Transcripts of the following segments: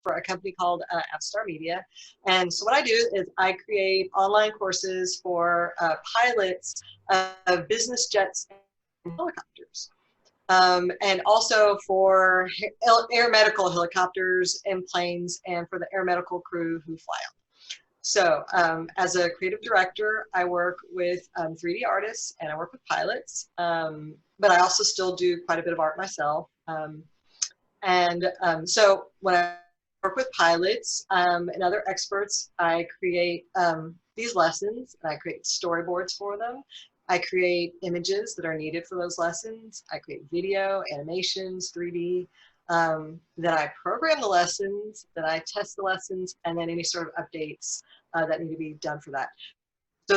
for a company called Star Media. And so what I do is I create online courses for pilots of business jets and helicopters. And also for air medical helicopters and planes, and for the air medical crew who fly them. So as a creative director, I work with 3D artists and I work with pilots, but I also still do quite a bit of art myself. So when I work with pilots and other experts, I create these lessons, and I create storyboards for them. I create images that are needed for those lessons. I create video, animations, 3D. Then I program the lessons, then I test the lessons, and then any sort of updates that need to be done for that. So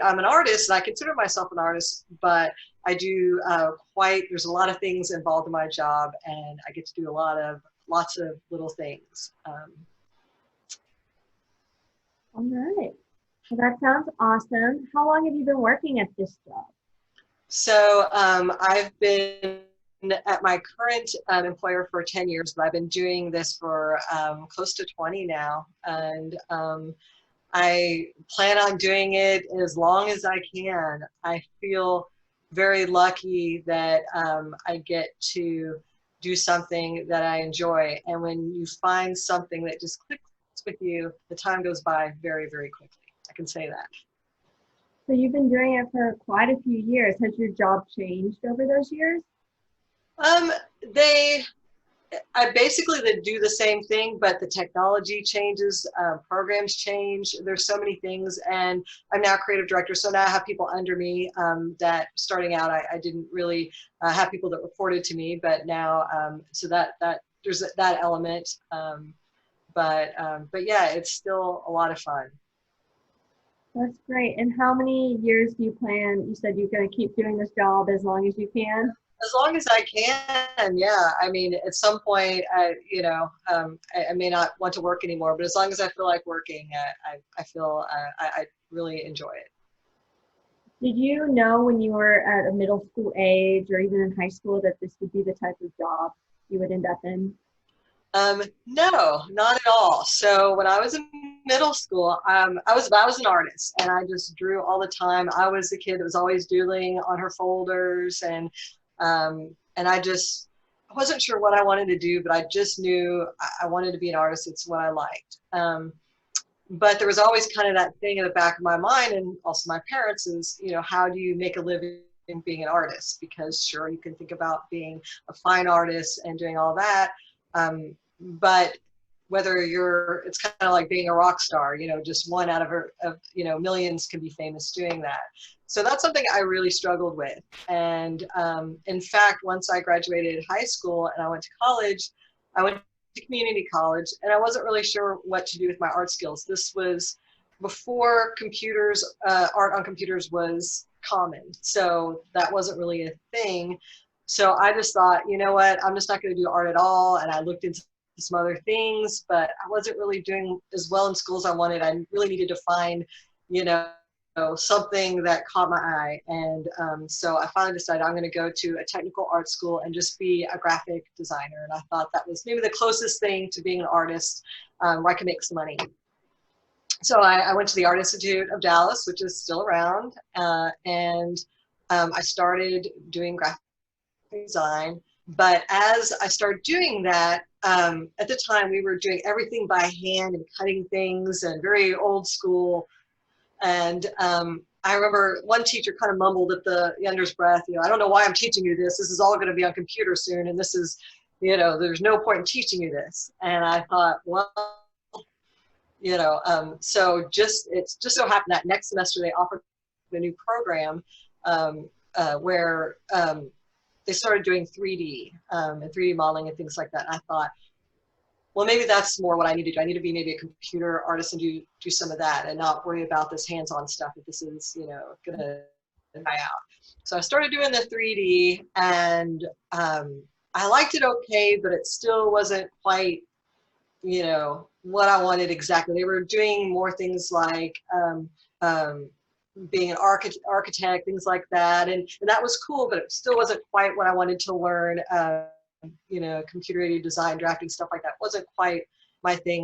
I'm an artist, and I consider myself an artist, but I do there's a lot of things involved in my job, and I get to do lots of little things. All right. Well, that sounds awesome. How long have you been working at this job? So I've been at my current employer for 10 years, but I've been doing this for close to 20 now. And I plan on doing it as long as I can. I feel very lucky that I get to do something that I enjoy. And when you find something that just clicks with you, the time goes by very, very quickly. I can say that. So you've been doing it for quite a few years. Has your job changed over those years? I basically do the same thing, but the technology changes, programs change. There's so many things, and I'm now creative director, so now I have people under me that starting out I didn't really have people that reported to me, but now so that there's that element. But yeah, it's still a lot of fun. That's great. And how many years do you plan? You said you're going to keep doing this job as long as you can? As long as I can, yeah. I mean, at some point, I may not want to work anymore, but as long as I feel like working, I feel I really enjoy it. Did you know when you were at a middle school age or even in high school that this would be the type of job you would end up in? No, not at all. So when I was in middle school, I was an artist, and I just drew all the time. I was the kid that was always doodling on her folders, and I wasn't sure what I wanted to do, but I just knew I wanted to be an artist. It's what I liked. But there was always kind of that thing in the back of my mind, and also my parents, is, how do you make a living being an artist? Because sure, you can think about being a fine artist and doing all that. But whether it's kind of like being a rock star, just one out of millions can be famous doing that. So that's something I really struggled with. And in fact, once I graduated high school and I went to college, I went to community college, and I wasn't really sure what to do with my art skills. This was before computers, art on computers was common. So that wasn't really a thing. So I just thought, you know what, I'm just not going to do art at all. And I looked into some other things, but I wasn't really doing as well in school as I wanted. I really needed to find, something that caught my eye. And so I finally decided I'm going to go to a technical art school and just be a graphic designer. And I thought that was maybe the closest thing to being an artist where I could make some money. So I went to the Art Institute of Dallas, which is still around, and I started doing graphic design. But as I started doing that, at the time we were doing everything by hand and cutting things and very old school. And I remember one teacher kind of mumbled at the under's breath, I don't know why I'm teaching you this. This is all going to be on computer soon. And this is, there's no point in teaching you this. And I thought, well, so it just so happened that next semester they offered a new program where they started doing 3D and 3D modeling and things like that. And I thought, well, maybe that's more what I need to do. I need to be maybe a computer artist and do some of that and not worry about this hands-on stuff if this is, going to die out. So I started doing the 3D, and I liked it okay, but it still wasn't quite, what I wanted exactly. They were doing more things like being an architect, things like that. And that was cool, but it still wasn't quite what I wanted to learn. Computer aided design, drafting, stuff like that wasn't quite my thing.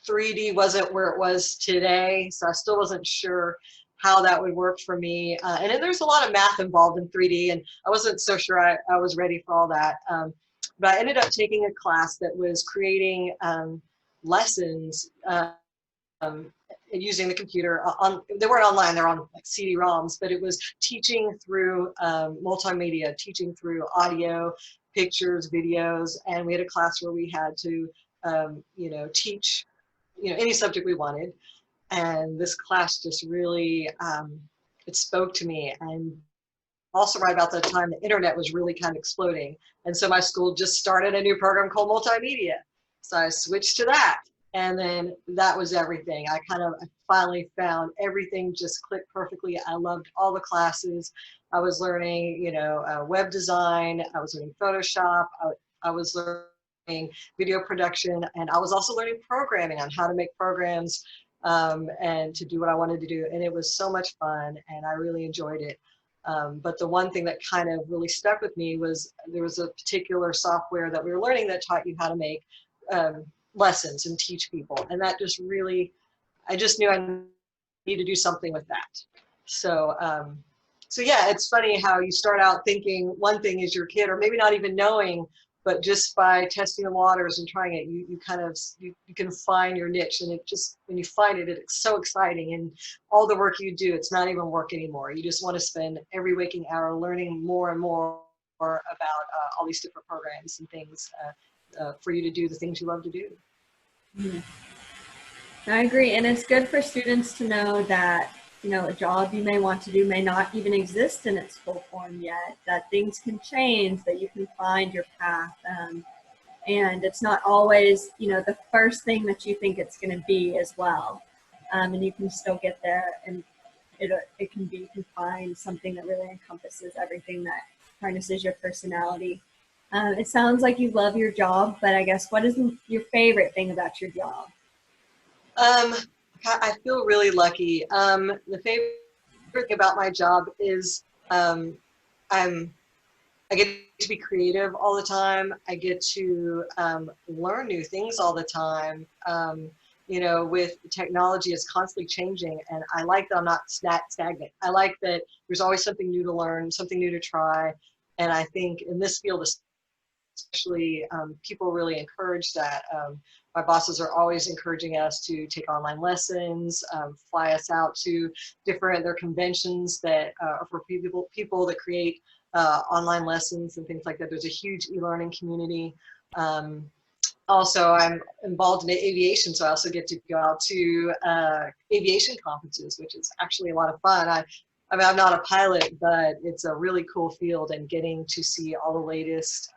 3D wasn't where it was today, so I still wasn't sure how that would work for me. And then there's a lot of math involved in 3D, and I wasn't so sure I was ready for all that. But I ended up taking a class that was creating lessons using the computer. They weren't online, they're on like CD-ROMs, but it was teaching through multimedia, teaching through audio, pictures, videos, and we had a class where we had to teach any subject we wanted. And this class just really, it spoke to me. And also right about that time, the internet was really kind of exploding. And so my school just started a new program called multimedia. So I switched to that. And then that was everything. I finally found everything just clicked perfectly. I loved all the classes. I was learning, web design. I was learning Photoshop. I was learning video production. And I was also learning programming, on how to make programs and to do what I wanted to do. And it was so much fun, and I really enjoyed it. But the one thing that kind of really stuck with me was there was a particular software that we were learning that taught you how to make lessons and teach people. And that just really, I just knew I needed to do something with that. So, so yeah, it's funny how you start out thinking one thing as your kid, or maybe not even knowing, but just by testing the waters and trying it, you can find your niche. And it just, when you find it, it's so exciting. And all the work you do, it's not even work anymore. You just want to spend every waking hour learning more and more about all these different programs and things for you to do the things you love to do. Mm. I agree. And it's good for students to know that, a job you may want to do may not even exist in its full form yet, that things can change, that you can find your path. And it's not always, the first thing that you think it's going to be as well. And you can still get there, and you can find something that really encompasses everything, that harnesses your personality. It sounds like you love your job, but I guess, what is your favorite thing about your job? I feel really lucky. The favorite thing about my job is I get to be creative all the time. I get to learn new things all the time. With technology, it's constantly changing, and I like that I'm not stagnant. I like that there's always something new to learn, something new to try. And I think in this field, especially, people really encourage that. My bosses are always encouraging us to take online lessons, fly us out to their conventions that are for people that create online lessons and things like that. There's a huge e-learning community. Also, I'm involved in aviation, so I also get to go out to aviation conferences, which is actually a lot of fun. I mean, I'm not a pilot, but it's a really cool field, and getting to see all the latest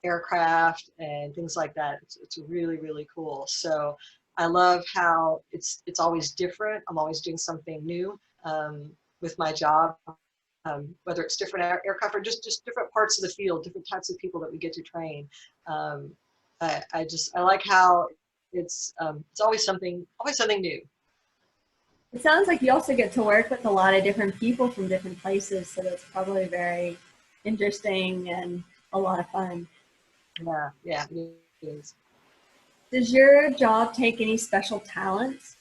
aircraft and things like that. It's really, really cool. So I love how it's always different. I'm always doing something new with my job, whether it's different aircraft or just different parts of the field, different types of people that we get to train. I like how it's always something new. It sounds like you also get to work with a lot of different people from different places, so that's probably very interesting and a lot of fun. Yeah, it is. Does your job take any special talents?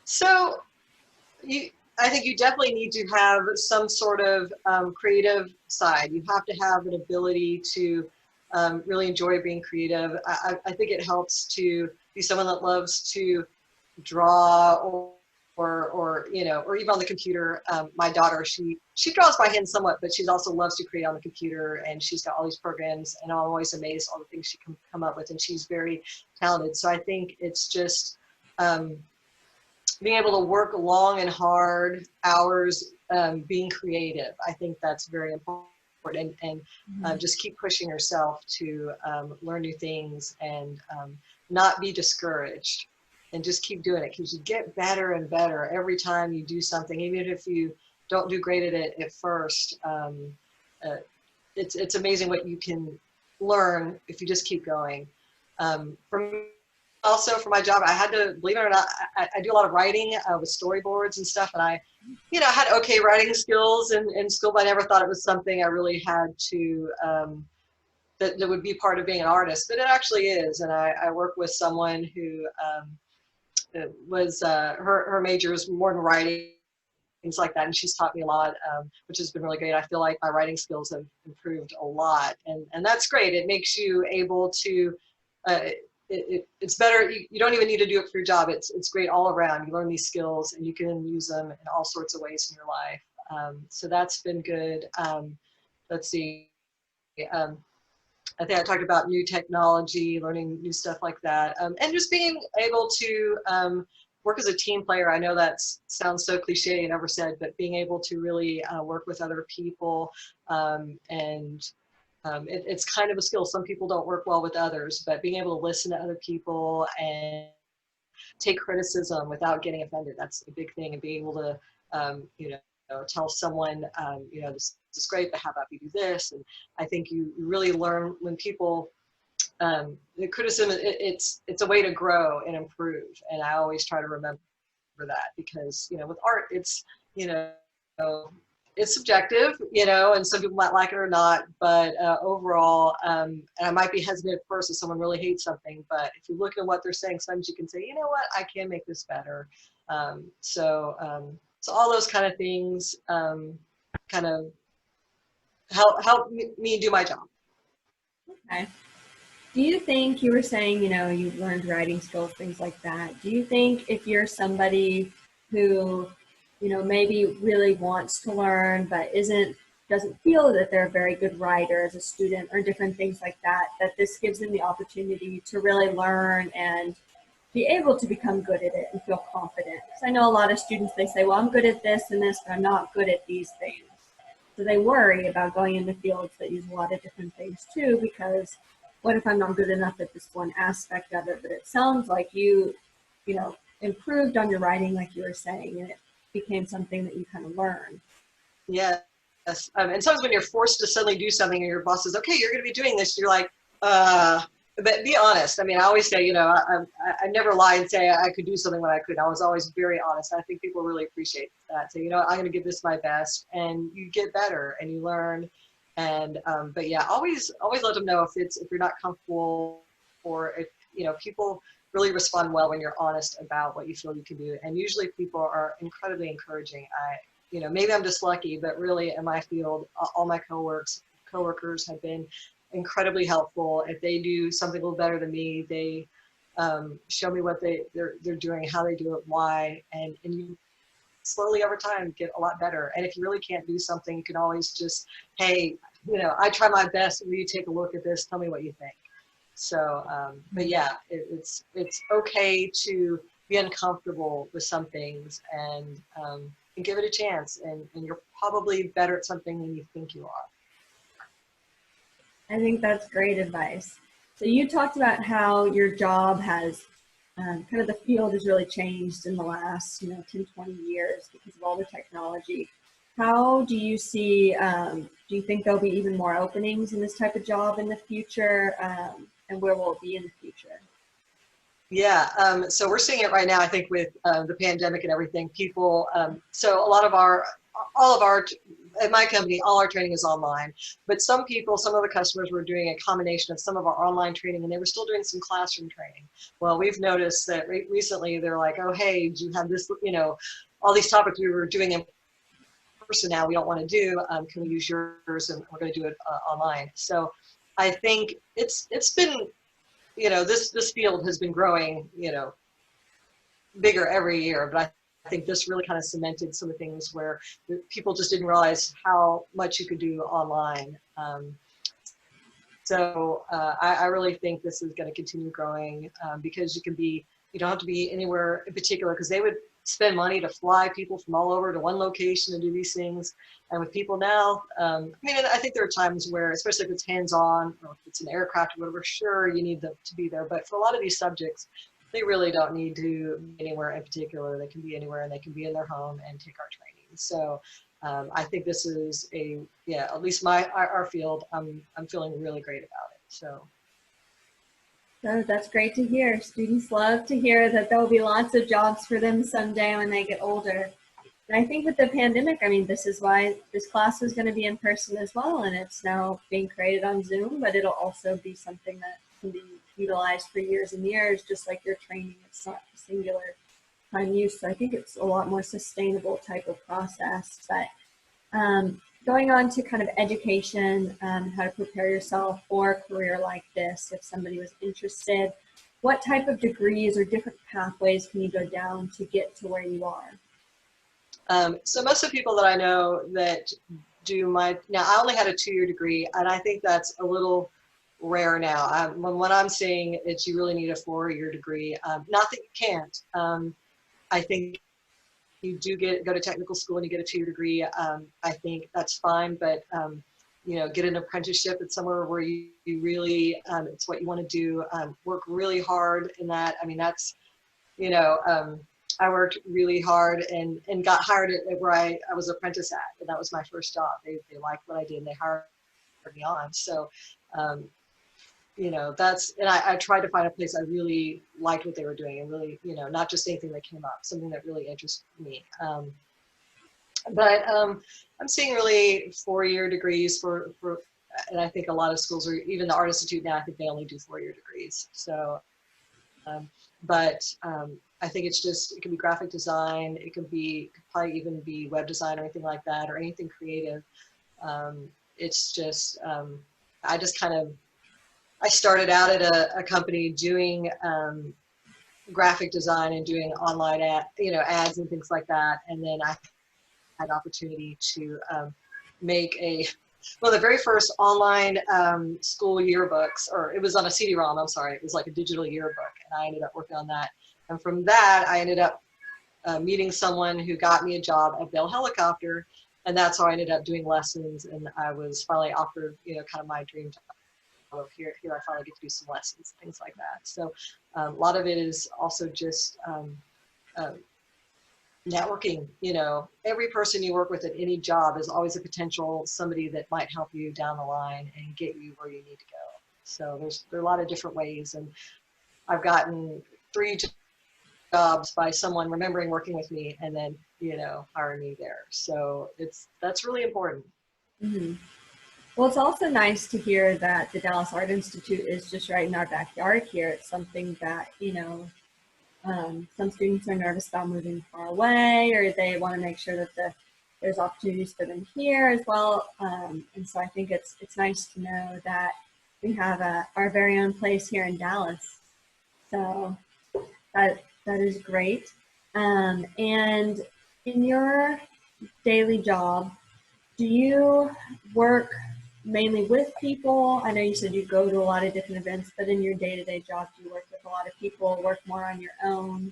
So I think you definitely need to have some sort of creative side. You have to have an ability to really enjoy being creative. I think it helps to be someone that loves to draw or even on the computer. My daughter, she draws by hand somewhat, but she also loves to create on the computer, and she's got all these programs, and I'm always amazed all the things she can come up with, and she's very talented. So I think it's just being able to work long and hard hours, being creative. I think that's very important, and just keep pushing yourself to learn new things and not be discouraged, and just keep doing it, because you get better and better every time you do something, even if you don't do great at it at first. It's amazing what you can learn if you just keep going. Also, for my job, I had to, believe it or not, I do a lot of writing with storyboards and stuff, and I had okay writing skills in school, but I never thought it was something I really had to that would be part of being an artist, but it actually is. And I work with someone who was her major is more than writing, things like that, and she's taught me a lot, which has been really great. I feel like my writing skills have improved a lot, and that's great. It makes you able to it's better. You don't even need to do it for your job. It's great all around. You learn these skills and you can use them in all sorts of ways in your life. So that's been good. Let's see. I think I talked about new technology, learning new stuff like that, and just being able to work as a team player. I know that sounds so cliche and never said, but being able to really work with other people, it's kind of a skill. Some people don't work well with others, but being able to listen to other people and take criticism without getting offended, that's a big thing. And being able to, tell someone, this is great, but how about we do this? And I think you really learn when people, the criticism, it's a way to grow and improve. And I always try to remember that, because, with art, it's, it's subjective, and some people might like it or not, but overall, and I might be hesitant at first if someone really hates something, but if you look at what they're saying, sometimes you can say, you know what, I can make this better. So all those kind of things kind of help me do my job. Okay. Do you think, you were saying, you've learned writing skills, things like that. Do you think if you're somebody who, maybe really wants to learn, but doesn't feel that they're a very good writer as a student or different things like that, that this gives them the opportunity to really learn and be able to become good at it and feel confident? Because I know a lot of students, they say, well, I'm good at this and this, but I'm not good at these things. So they worry about going into fields that use a lot of different things too, because what if I'm not good enough at this one aspect of it? But it sounds like you improved on your writing, like you were saying, and it became something that you kind of learned. Yes. And sometimes when you're forced to suddenly do something and your boss says, okay, you're going to be doing this, you're like, but be honest. I mean, I always say, I never lie and say I could do something when I couldn't. I was always very honest. I think people really appreciate that. So, I'm going to give this my best, and you get better and you learn. And, but yeah, always let them know if you're not comfortable, or if, people really respond well when you're honest about what you feel you can do. And usually people are incredibly encouraging. Maybe I'm just lucky, but really in my field, all my coworkers have been incredibly helpful. If they do something a little better than me, they show me what they're doing, how they do it, why, and you slowly over time get a lot better. And if you really can't do something, you can always just, hey, I try my best. Will you take a look at this? Tell me what you think. So, but yeah, it's okay to be uncomfortable with some things, and give it a chance. And you're probably better at something than you think you are. I think that's great advice. So you talked about how your job has kind of, the field has really changed in the last 10, 20 years because of all the technology. How do you see, do you think there'll be even more openings in this type of job in the future? And where will it be in the future? Yeah, so we're seeing it right now, I think, with the pandemic and everything. People, so all of our, at my company, all our training is online. But some of the customers were doing a combination of some of our online training, and they were still doing some classroom training. Well, we've noticed that recently they're like, oh, hey, do you have this, all these topics we were doing in person now we don't want to do, can we use yours, and we're going to do it online. So I think it's been, this field has been growing, bigger every year, but I think this really kind of cemented some of the things where people just didn't realize how much you could do online. So I really think this is going to continue growing, because you don't have to be anywhere in particular, because they would spend money to fly people from all over to one location and do these things. And with people now, I think there are times where, especially if it's hands-on, or if it's an aircraft or whatever, sure, you need them to be there. But for a lot of these subjects, they really don't need to be anywhere in particular. They can be anywhere, and they can be in their home and take our training. So I think this is at least our field, I'm feeling really great about it. So that's great to hear. Students love to hear that there'll be lots of jobs for them someday when they get older. And I think with the pandemic, I mean, this is why this class was going to be in person as well, and it's now being created on Zoom, but it'll also be something that can be utilized for years and years, just like your training. It's not singular time use, so I think it's a lot more sustainable type of process. But going on to kind of education, how to prepare yourself for a career like this, if somebody was interested, what type of degrees or different pathways can you go down to get to where you are? So most of the people that I know that do now I only had a 2-year degree, and I think that's a little rare now. When I'm saying it's you really need a 4-year degree, not that you can't. I think you do go to technical school and you get a 2-year degree. I think that's fine, but get an apprenticeship at somewhere where you really, it's what you want to do, work really hard in that. I mean, that's, I worked really hard and got hired at where I was an apprentice at, and that was my first job. They liked what I did and they hired me on. So, and I tried to find a place I really liked what they were doing and really, not just anything that came up, something that really interested me. But I'm seeing really 4-year degrees and I think a lot of schools, or even the Art Institute now, I think they only do 4-year degrees. So, but I think it can be graphic design, it could probably even be web design or anything like that, or anything creative. It's just, I started out at a company doing graphic design and doing online ads and things like that. And then I had opportunity to make one of the very first online school yearbooks, or it was on a CD-ROM, I'm sorry, it was like a digital yearbook, and I ended up working on that. And from that, I ended up meeting someone who got me a job at Bell Helicopter, and that's how I ended up doing lessons, and I was finally offered, kind of my dream job. Here I finally get to do some lessons, things like that. So a lot of it is also just networking. Every person you work with at any job is always a potential somebody that might help you down the line and get you where you need to go. So there are a lot of different ways, and I've gotten 3 jobs by someone remembering working with me and then hiring me there. So that's really important. Mm-hmm. Well, it's also nice to hear that the Dallas Art Institute is just right in our backyard here. It's something that, some students are nervous about moving far away, or they want to make sure that there's opportunities for them here as well. And so I think it's nice to know that we have our very own place here in Dallas. So that is great. And in your daily job, do you work mainly with people? I know you said you go to a lot of different events, but in your day-to-day job, do you work with a lot of people, work more on your own?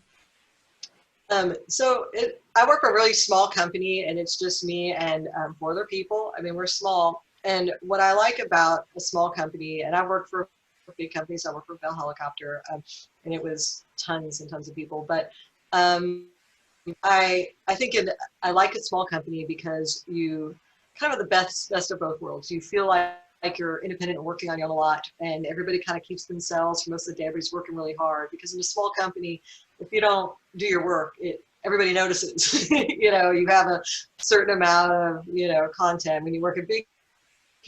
I work for a really small company, and it's just me and 4 other people. I mean, we're small. And what I like about a small company, and I work for big companies, I work for Bell Helicopter, and it was tons and tons of people. But I think I like a small company because you kind of the best of both worlds. You feel like you're independent and working on your own a lot, and everybody kind of keeps themselves for most of the day. Everybody's working really hard, because in a small company, if you don't do your work, everybody notices. You have a certain amount of content. When you work at big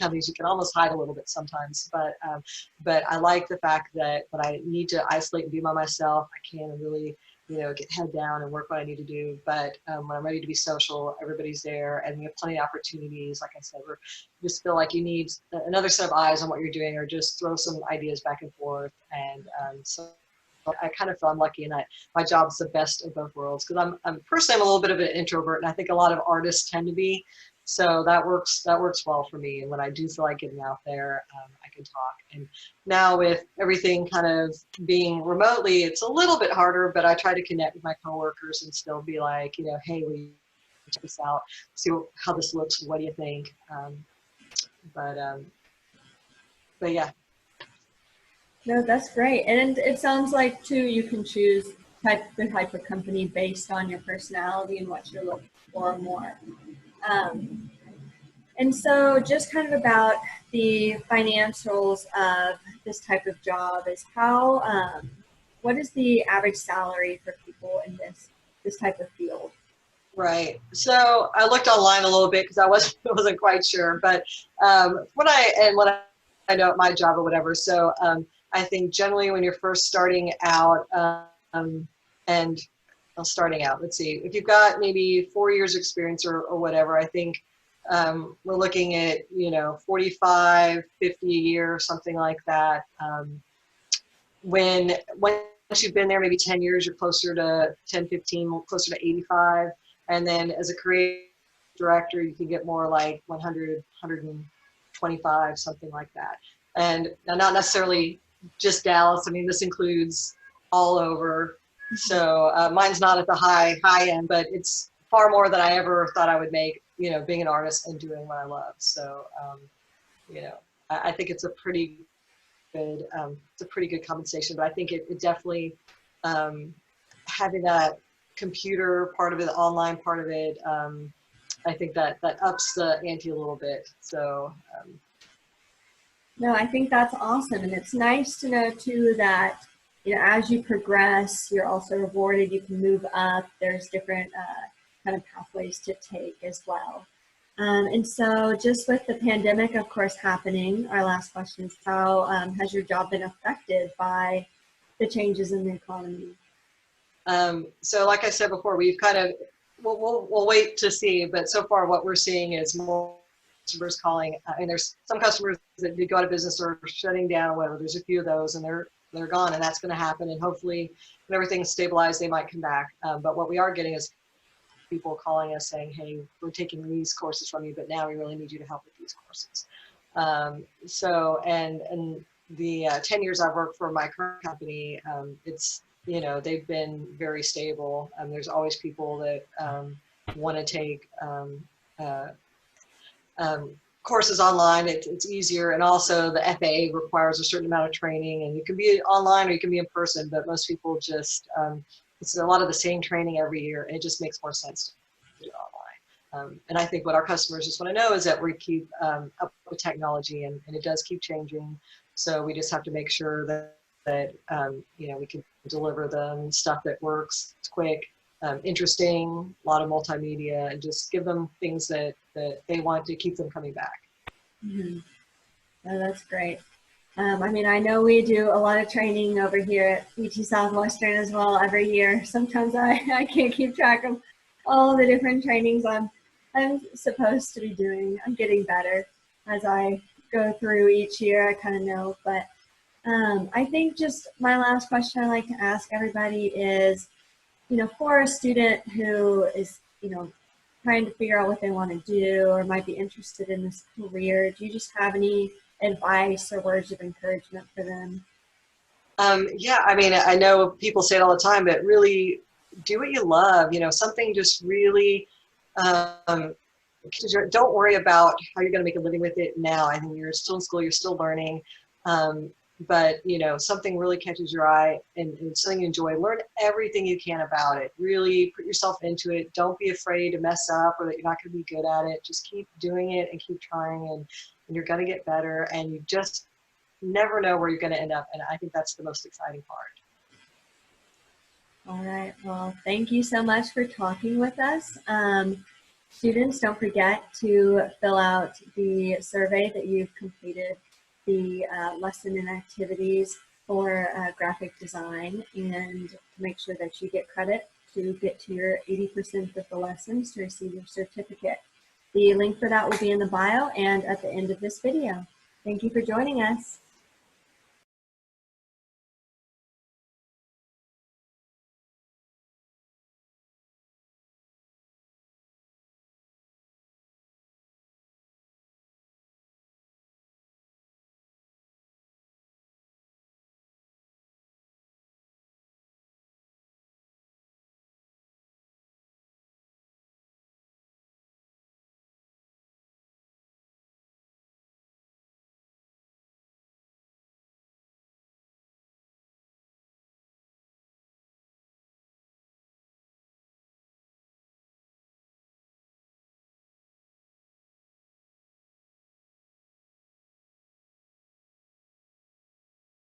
companies, you can almost hide a little bit sometimes, but I like the fact that when I need to isolate and be by myself, I can really get head down and work what I need to do. But when I'm ready to be social, everybody's there, and we have plenty of opportunities. Like I said, you just feel like you need another set of eyes on what you're doing, or just throw some ideas back and forth. And so I kind of feel I'm lucky in that my job's the best of both worlds, because I'm personally, I'm a little bit of an introvert, and I think a lot of artists tend to be. So that works well for me. And when I do feel like getting out there, I can talk. And now with everything kind of being remotely, it's a little bit harder, but I try to connect with my coworkers and still be like, hey, will you check this out, see how this looks, what do you think? But yeah. No, that's great. And it sounds like too, you can choose the type of company based on your personality and what you're looking for more. And so just kind of about the financials of this type of job is what is the average salary for people in this type of field? Right. So I looked online a little bit because I wasn't quite sure, but what I know at my job or whatever. So I think generally when you're first starting out, and well, starting out, let's see, if you've got maybe 4 years experience or whatever, I think we're looking at 45, 50 a year or something like that. Once you've been there maybe 10 years, you're closer to 10, 15, closer to 85. And then as a creative director, you can get more like 100, 125, something like that. And now not necessarily just Dallas. I mean, this includes all over. So mine's not at the high end, but it's far more than I ever thought I would make, being an artist and doing what I love. So, I think it's a pretty good, compensation, but I think it definitely, having that computer part of it, the online part of it, I think that ups the ante a little bit. So, No, I think that's awesome. And it's nice to know too that, as you progress, you're also rewarded. You can move up. There's different kind of pathways to take as well. And so just with the pandemic, of course, happening, our last question is how has your job been affected by the changes in the economy? so like I said before, we've kind of, we'll wait to see, but so far what we're seeing is more customers calling, and there's some customers that did go out of business or shutting down or whatever. There's a few of those, and they're gone, and that's going to happen. And hopefully when everything's stabilized, they might come back. But what we are getting is people calling us saying, hey, we're taking these courses from you, but now we really need you to help with these courses. So, and the 10 years I've worked for my current company, it's, they've been very stable. There's always people that want to take courses online. It's easier, and also the FAA requires a certain amount of training, and you can be online or you can be in person, but most people just, it's a lot of the same training every year, and it just makes more sense to do it online. And I think what our customers just want to know is that we keep up with technology, and it does keep changing. So we just have to make sure that we can deliver them stuff that works, it's quick, interesting, a lot of multimedia, and just give them things that they want to keep them coming back. Mm-hmm. Oh, that's great. I mean, I know we do a lot of training over here at UT Southwestern as well every year. Sometimes I can't keep track of all the different trainings I'm supposed to be doing. I'm getting better as I go through each year. I kind of know, but I think just my last question I like to ask everybody is, for a student who is, trying to figure out what they want to do or might be interested in this career, do you just have any advice or words of encouragement for them? Yeah, I mean, I know people say it all the time, but really do what you love. Something just really, don't worry about how you're going to make a living with it now. I think you're still in school, you're still learning. But something really catches your eye and something you enjoy, learn everything you can about it. Really put yourself into it. Don't be afraid to mess up or that you're not going to be good at it. Just keep doing it and keep trying, and you're going to get better, and you just never know where you're going to end up. And I think that's the most exciting part. All right. Well, thank you so much for talking with us. Students, don't forget to fill out the survey that you've completed, the lesson and activities for graphic design, and to make sure that you get credit to get to your 80% of the lessons to receive your certificate. The link for that will be in the bio and at the end of this video. Thank you for joining us.